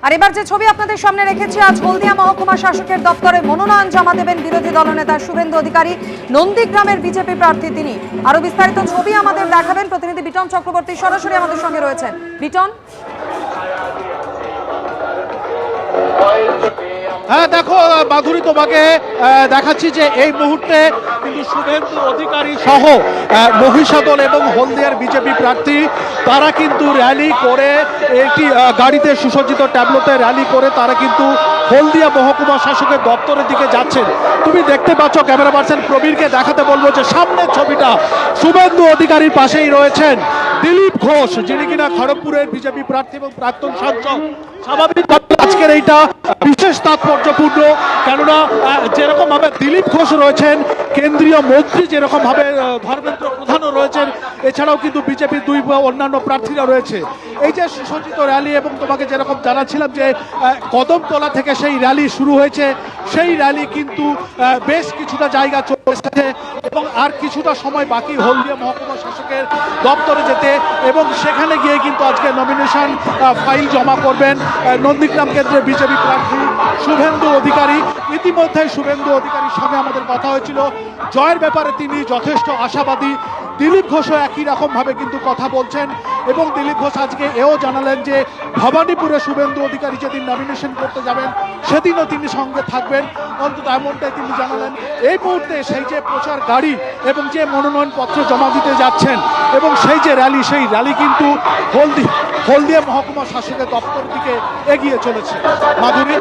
আর এবার যে ছবি আপনাদের সামনে রেখেছি, আজ হলদিয়া মহকুমা শাসকের দপ্তরে মনোনয়ন জমা দেবেন বিরোধী দলনেতা শুভেন্দু অধিকারী। নন্দীগ্রামের বিজেপি প্রার্থী তিনি। আরো বিস্তারিত ছবি আমাদের দেখাবেন প্রতিনিধি বিটন চক্রবর্তী, সরাসরি আমাদের সঙ্গে রয়েছেন। বিটন। হ্যাঁ দেখো মাধুরী, তোমাকে দেখাচ্ছি যে এই মুহূর্তে কিন্তু শুভেন্দু অধিকারী সহ মহিষাদল এবং হলদিয়ার বিজেপি প্রার্থী তারা কিন্তু র্যালি করে, একটি গাড়িতে সুসজ্জিত ট্যাবলোতে র্যালি করে তারা কিন্তু হলদিয়া মহকুমা শাসকের দপ্তরের দিকে যাচ্ছেন। তুমি দেখতে পাচ্ছ, ক্যামেরা পার্সন প্রবীরকে দেখাতে বলবো যে সামনের ছবিটা শুভেন্দু অধিকারীর পাশেই রয়েছেন দিলীপ ঘোষ, যিনি কিনা খড়গপুরের বিজেপি প্রার্থী এবং প্রাক্তন সাংসদ। স্বাভাবিকভাবে আজকের এইটা বিশেষ তাৎপর্যপূর্ণ, কেননা যেরকম ভাবে দিলীপ ঘোষ রয়েছেন কেন্দ্রীয় মন্ত্রী, যেরকম ভাবে ধর্মেন্দ্র প্রধানও রয়েছেন, এছাড়াও কিন্তু বিজেপির দুই অন্যান্য প্রার্থীরা রয়েছে। এই যে সুসজ্জিত র্যালি, এবং তোমাকে যেরকম জানাচ্ছিলাম যে কদমতলা থেকে সেই র্যালি শুরু হয়েছে, সেই র্যালি কিন্তু বেশ কিছুটা জায়গা চলে এসেছে এবং আর কিছুটা সময় বাকি হলদিয়া মহকুমা শাসকের দপ্তরে যেতে, এবং সেখানে গিয়ে কিন্তু আজকে নমিনেশন ফাইল জমা করবেন নন্দীগ্রাম কেন্দ্রের বিজেপি প্রার্থী শুভেন্দু অধিকারী। ইতিমধ্যে শুভেন্দু অধিকারীর সঙ্গে আমাদের কথা হয়েছিল, জয়ের ব্যাপারে তিনি যথেষ্ট আশাবাদী। দিলীপ ঘোষও একই রকমভাবে কিন্তু কথা বলছেন, এবং দিলীপ ঘোষ আজকে এও জানালেন যে ভবানীপুরে শুভেন্দু অধিকারী যেদিন নমিনেশন করতে যাবেন সেদিনও তিনি সঙ্গে থাকবেন, অন্তত এমনটাই তিনি জানালেন। এই মুহূর্তে সেই যে প্রচার গাড়ি এবং যে মনোনয়নপত্র জমা দিতে যাচ্ছেন এবং সেই যে র্যালি, সেই র্যালি কিন্তু হলদিয়া মহকুমা শাসকের দপ্তর দিকে এগিয়ে চলেছে। মাধুরী।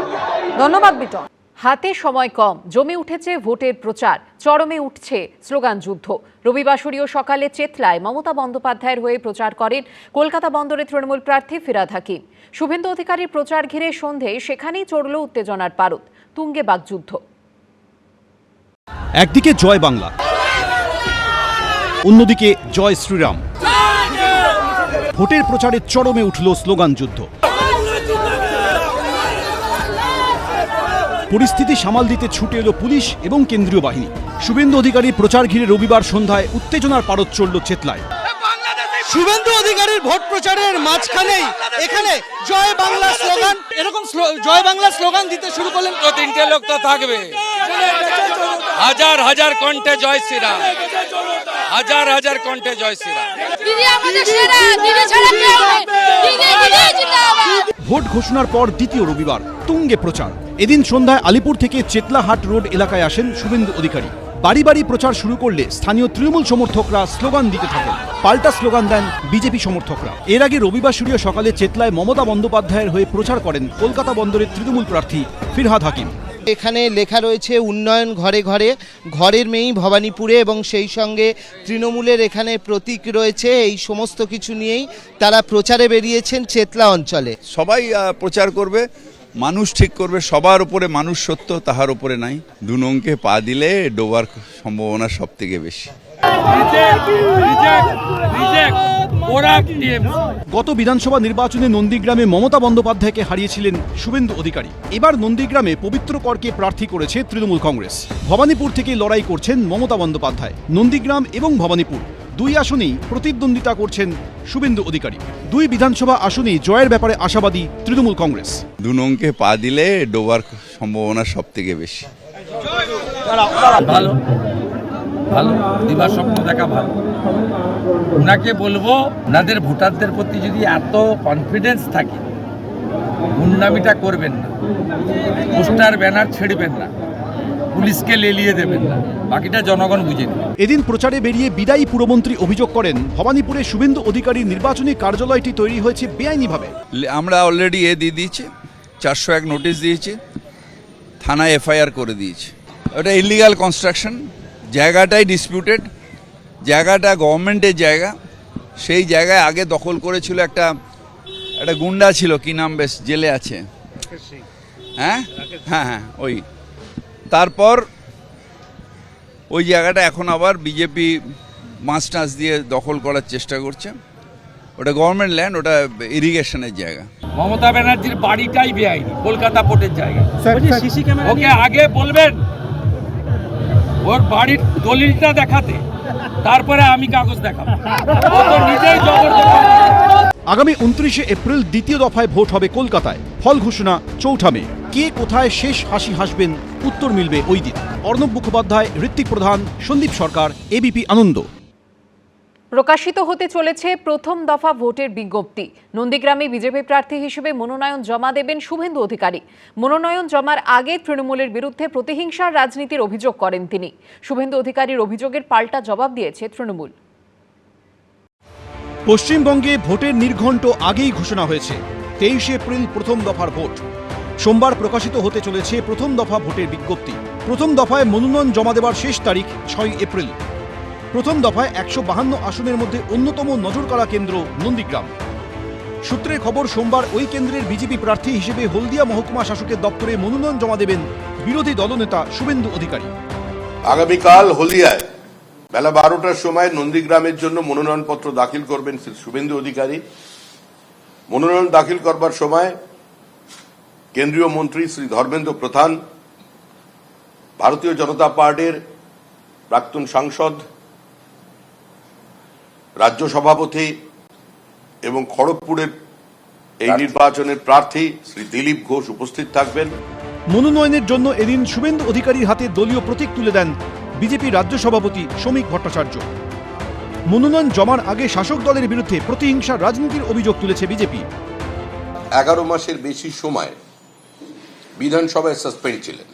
ধন্যবাদ বিটন। হাতে সময় কম, জমে উঠেছে ভোটের প্রচার, চরমে উঠছে স্লোগান যুদ্ধ। রবিবাসরীয় সকালে চেতলায় মমতা বন্দ্যোপাধ্যায়ের হয়ে প্রচার করেন কলকাতা বন্দরের তৃণমূল প্রার্থী ফিরহাদ হাকিম। শুভেন্দু অধিকারীর প্রচার ঘিরে সন্ধে সেখানেই চড়ল উত্তেজনার পারদ, তুঙ্গে বাকযুদ্ধ। একদিকে জয় বাংলা, অন্যদিকে জয় শ্রীরাম। ভোটের প্রচারে চরমে উঠল স্লোগান যুদ্ধ। পরিস্থিতি সামাল দিতে ছুটে এলো পুলিশ এবং কেন্দ্রীয় বাহিনী। শুভেন্দু অধিকারীর প্রচার ঘিরে রবিবার সন্ধ্যায় উত্তেজনার পারদ চলল চেতলায়। শুভেন্দু অধিকারীর ভোট প্রচারের মাঝখানেই এখানে জয় বাংলা স্লোগান, এরকম জয় বাংলা স্লোগান দিতে শুরু করলেন। তো তিনটে লোক তো থাকবে, হাজার হাজার কণ্ঠে জয় শ্রীরাম, হাজার হাজার কণ্ঠে জয় শ্রীরাম। ভোট ঘোষণার পর দ্বিতীয় রবিবার তুঙ্গে প্রচার। এদিন সন্ধ্যায় আলিপুর থেকে চেতলাহাট রোড এলাকায় আসেন শুভেন্দু অধিকারী। বাড়ি বাড়ি প্রচার শুরু করলে স্থানীয় তৃণমূল সমর্থকরা স্লোগান দিতে থাকেন, পাল্টা স্লোগান দেন বিজেপি সমর্থকরা। এর আগে রবিবাসরীয় সকালে চেতলায় মমতা বন্দ্যোপাধ্যায়ের হয়ে প্রচার করেন কলকাতা বন্দরের তৃণমূল প্রার্থী ফিরহাদ হাকিম। এখানে লেখা রয়েছে উন্নয়ন ঘরে ঘরে, ঘরের মেয়েই ভবানীপুরে, এবং সেই সঙ্গে তৃণমূলের এখানে প্রতীক রয়েছে। এই সমস্ত কিছু নিয়েই তারা প্রচারে বেরিয়েছেন চেতলা অঞ্চলে। সবাই প্রচার করবে, মানুষ ঠিক করবে, সবার উপরে মানুষ সত্য, তাহার উপরে নাই। দু নৌকে পা দিলে ডোবার সম্ভাবনা সব থেকে বেশি। গত বিধানসভা নির্বাচনে নন্দীগ্রামে মমতা বন্দ্যোপাধ্যায়কে হারিয়েছিলেন শুভেন্দু অধিকারী। এবার নন্দীগ্রামে পবিত্র করকে প্রার্থী করেছে তৃণমূল কংগ্রেস। ভবানীপুর থেকে লড়াই করছেন মমতা বন্দ্যোপাধ্যায়। নন্দীগ্রাম এবং ভবানীপুর দুই আসনেই প্রতিদ্বন্দ্বিতা করছেন শুভেন্দু অধিকারী। দুই বিধানসভা আসনেই জয়ের ব্যাপারে আশাবাদী তৃণমূল কংগ্রেস। দু নৌকে পা দিলে ডোবার সম্ভাবনা সব থেকে বেশি। ভালো ভালো দিবার স্বপ্ন দেখা ভালো। ওনাকে বলবো, ওনাদের ভোটারদের প্রতি যদি এত কনফিডেন্স থাকে, গুন্ডামিটা করবেন না, পোস্টার ব্যানার ছেড়বেন না, পুলিশকে লেলিয়ে দেবেন না, বাকিটা জনগণ বুঝে নেবে। এদিন প্রচারে বেরিয়ে বিদায়ী পুরমন্ত্রী অভিযোগ করেন ভবানীপুরে শুভেন্দু অধিকারীর নির্বাচনী কার্যালয়টি তৈরি হয়েছে বেআইনিভাবে। আমরা অলরেডি দিয়ে দিয়েছি, 401 নোটিশ দিয়েছি, থানায় এফআইআর করে দিয়েছি। ওটা ইলিগাল কনস্ট্রাকশন, জায়গাটাই ডিসপিউটেড, জায়গাটা গভর্নমেন্টের জায়গা। সেই জায়গায় আগে দখল করেছিল একটা গুন্ডা ছিল, কি নাম, বেশ জেলে আছে, হ্যাঁ হ্যাঁ হ্যাঁ ওই। তারপর ওই জায়গাটা এখন আবার বিজেপি মাছ টাছ দিয়ে দখল করার চেষ্টা করছে। ওটা গভর্নমেন্ট ল্যান্ড, ওটা ইরিগেশনের জায়গা। মমতা ব্যানার্জির বাড়িটাই বেআইনি, কলকাতা পোর্টের জায়গা। ওকে আগে বলবেন ওর বাড়ির দলিলটা দেখাতে, তারপরে আমি কাগজ দেখাবো। ও তো নিজেই জবরদস্তি। আগামী 29শে এপ্রিল দ্বিতীয় দফায় ভোট হবে কলকাতায়, ফল ঘোষণা 4 মে। কে কোথায় শেষ হাসি হাসবেন, উত্তর মিলবে ওই দিন। অর্ণব মুখোপাধ্যায়, ঋত্বিক প্রধান, সন্দীপ সরকার, এবিপি আনন্দ। প্রকাশিত হতে চলেছে প্রথম দফা ভোটের বিজ্ঞপ্তি। নন্দীগ্রামে বিজেপি প্রার্থী হিসেবে মনোনয়ন জমা দেবেন শুভেন্দু অধিকারী। মনোনয়ন জমার আগে তৃণমূলের বিরুদ্ধে প্রতিহিংসার রাজনীতির অভিযোগ করেন তিনি। শুভেন্দু অধিকারীর অভিযোগের পাল্টা জবাব দিয়েছে তৃণমূল। পশ্চিমবঙ্গে ভোটের নির্ঘণ্ট আগেই ঘোষণা হয়েছে 23 এপ্রিল প্রথম দফার ভোট। সোমবার প্রকাশিত হতে চলেছে প্রথম দফা ভোটের বিজ্ঞপ্তি। প্রথম দফায় মনোনয়ন জমা দেওয়ার শেষ তারিখ 6 এপ্রিল। প্রথম দফায় 152 আসনের মধ্যে অন্যতম নজরকাড়া কেন্দ্র নন্দীগ্রাম। সূত্রের খবর, সোমবার ওই কেন্দ্রের বিজেপি প্রার্থী হিসেবে হলদিয়া মহকুমা শাসকের দপ্তরে মনোনয়ন জমা দেবেন বিরোধী দলনেতা শুভেন্দু অধিকারী। আগামীকাল হলদিয়ায় বেলা 12টার সময় নন্দীগ্রামের জন্য মনোনয়নপত্র দাখিল করবেন শুভেন্দু অধিকারী। মনোনয়ন দাখিল করবার সময় কেন্দ্রীয় মন্ত্রী শ্রী ধর্মেন্দ্র প্রধান, ভারতীয় জনতা পার্টির প্রাক্তন সাংসদ, রাজ্য সভাপতি এবং খড়গপুরের এই নির্বাচনের প্রার্থী শ্রী দিলীপ ঘোষ উপস্থিত থাকবেন। মনোনয়নের জন্য এদিন শুভেন্দু অধিকারীর হাতে দলীয় প্রতীক তুলে দেন বিজেপি রাজ্য সভাপতি শ্রমিক ভট্টাচার্য। মনোনয়ন জমার আগে শাসক দলের বিরুদ্ধে প্রতিহিংসার রাজনীতির অভিযোগ তুলেছে বিজেপি। 11 মাসের বেশি সময় বিধানসভায় সাসপেন্ড ছিলেন।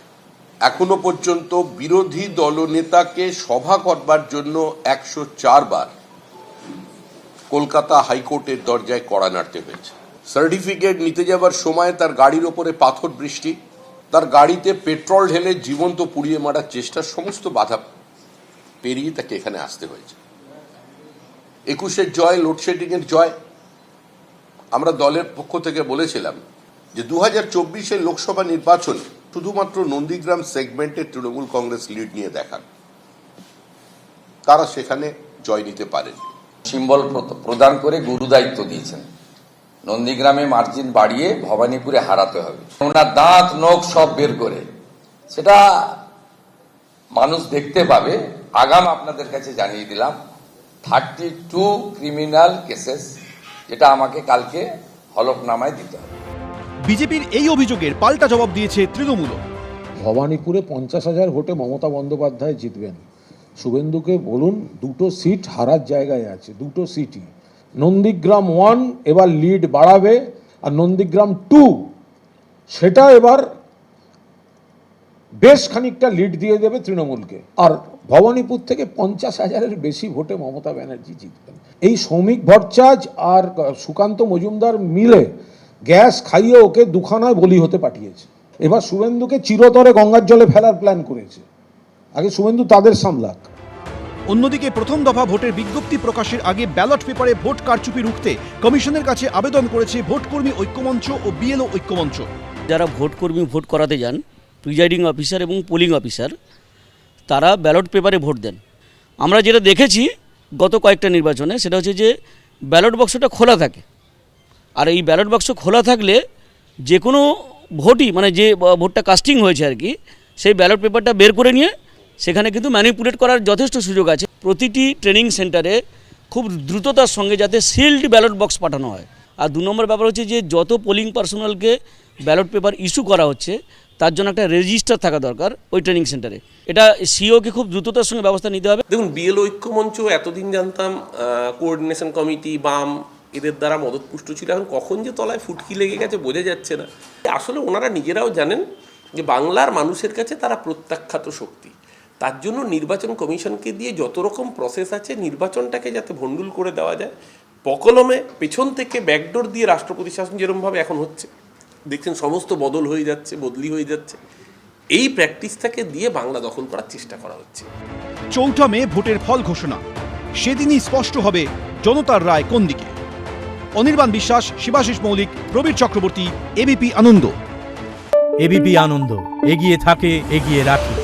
এখনো পর্যন্ত বিরোধী দলনেতাকে সভা করবার জন্য 104 বার কলকাতা হাইকোর্টের দরজায় কড়া নাড়তে হয়েছে। সার্টিফিকেট নিতে যাবার সময় তার গাড়ির ওপরে পাথর বৃষ্টি, তার গাড়িতে পেট্রোল ঢেলে জীবন্ত পুড়িয়ে মারার চেষ্টা, সমস্ত বাধা পেরিয়ে তাকে এখানে আসতে হয়েছে। 21-এর জয়, লোডশেডিং এর জয়। আমরা দলের পক্ষ থেকে বলেছিলাম যে 2024-এর লোকসভা নির্বাচন শুধুমাত্র নন্দীগ্রাম সেগমেন্টে তৃণমূল কংগ্রেস লিড নিয়ে দেখান, তারা সেখানে জয় নিতে পারেন। সিম্বল প্রদান করে গুরু দায়িত্ব দিয়েছেন। নন্দীগ্রামে মার্জিন বাড়িয়ে ভবানীপুরে হারাতে হবে। ওনার দাঁত নখ সব বের করে সেটা মানুষ দেখতে পাবে। আগাম আপনাদের কাছে জানিয়ে দিলাম 32 ক্রিমিনাল কেসেস, যেটা আমাকে কালকে হলফনামায় দিতে হবে। বিজেপির এই অভিযোগের পাল্টা জবাব দিয়েছে তৃণমূল। ভবানীপুরে 50,000 ভোটে মমতা বন্দ্যোপাধ্যায় জিতবেন। শুভেন্দুকে বলুন 2টো সিট হারার জায়গায় আছে, 2টো সিটই। নন্দীগ্রাম 1 এবার লিড বাড়াবে, আর নন্দীগ্রাম 2 সেটা এবার বেশ খানিকটা লিড দিয়ে দেবে তৃণমূলকে। আর ভবানীপুর থেকে 50,000-এর বেশি ভোটে মমতা ব্যানার্জি জিতবেন। এই শ্রমিক ভট্টাচার্য আর সুকান্ত মজুমদার মিলে গ্যাস খাইয়ে ওকে দুখানায় বলি হতে পাঠিয়েছে। এবার শুভেন্দুকে চিরতরে গঙ্গার জলে ফেলার প্ল্যান করেছে। আগে শুভেন্দু তাদের সামলাক। অন্যদিকে প্রথম দফা ভোটের বিজ্ঞপ্তি প্রকাশের আগে ব্যালট পেপারে ভোট কারচুপি রুখতে কমিশনের কাছে আবেদন করেছে ভোটকর্মী ঐক্যমঞ্চ ও বিএলও ঐক্যমঞ্চ। যারা ভোটকর্মী ভোট করাতে যান, প্রিজাইডিং অফিসার এবং পোলিং অফিসার, তারা ব্যালট পেপারে ভোট দেন। আমরা যেটা দেখেছি গত কয়েকটা নির্বাচনে, সেটা হচ্ছে যে ব্যালট বক্সটা খোলা থাকে। আর এই ব্যালট বাক্স খোলা থাকলে যে কোনো ভোটই, মানে যে ভোটটা কাস্টিং হয়েছে আর কি, সেই ব্যালট পেপারটা বের করে নিয়ে সেখানে কিন্তু ম্যানিপুলেট করার যথেষ্ট সুযোগ আছে। প্রতিটি ট্রেনিং সেন্টারে খুব দ্রুততার সঙ্গে যাতে সিল্ড ব্যালট বক্স পাঠানো হয়। আর 2 নম্বর ব্যাপার হচ্ছে যে যত পোলিং পার্সোনালকে ব্যালট পেপার ইস্যু করা হচ্ছে তার জন্য একটা রেজিস্টার থাকা দরকার ওই ট্রেনিং সেন্টারে। এটা সিওকে খুব দ্রুততার সঙ্গে ব্যবস্থা নিতে হবে। দেখুন, বিএলও ঐক্যমঞ্চ এতদিন জানতাম কোঅর্ডিনেশন কমিটি, বাম, এদের দ্বারা মদতপুষ্ট ছিল। এখন কখন যে তলায় ফুটকি লেগে গেছে বোঝা যাচ্ছে না। আসলে ওনারা নিজেরাও জানেন যে বাংলার মানুষের কাছে তারা প্রত্যাখ্যাত শক্তি। তার জন্য নির্বাচন কমিশনকে দিয়ে যত রকম প্রসেস আছে নির্বাচনটাকে যাতে ভণ্ডুল করে দেওয়া যায়, পকলমে পেছন থেকে ব্যাকডোর দিয়ে রাষ্ট্রপতি শাসন যেরকমভাবে এখন হচ্ছে, দেখছেন সমস্ত বদলি হয়ে যাচ্ছে, এই প্র্যাকটিসটাকে দিয়ে বাংলা দখল করার চেষ্টা করা হচ্ছে। 4 মে ভোটের ফল ঘোষণা, সেদিনই স্পষ্ট হবে জনতার রায় কোন দিকে। অনির্বাণ বিশ্বাস, শিবাশিস মৌলিক, প্রবীর চক্রবর্তী, এবিপি আনন্দ। এবিপি আনন্দ, এগিয়ে থাকে, এগিয়ে রাখে।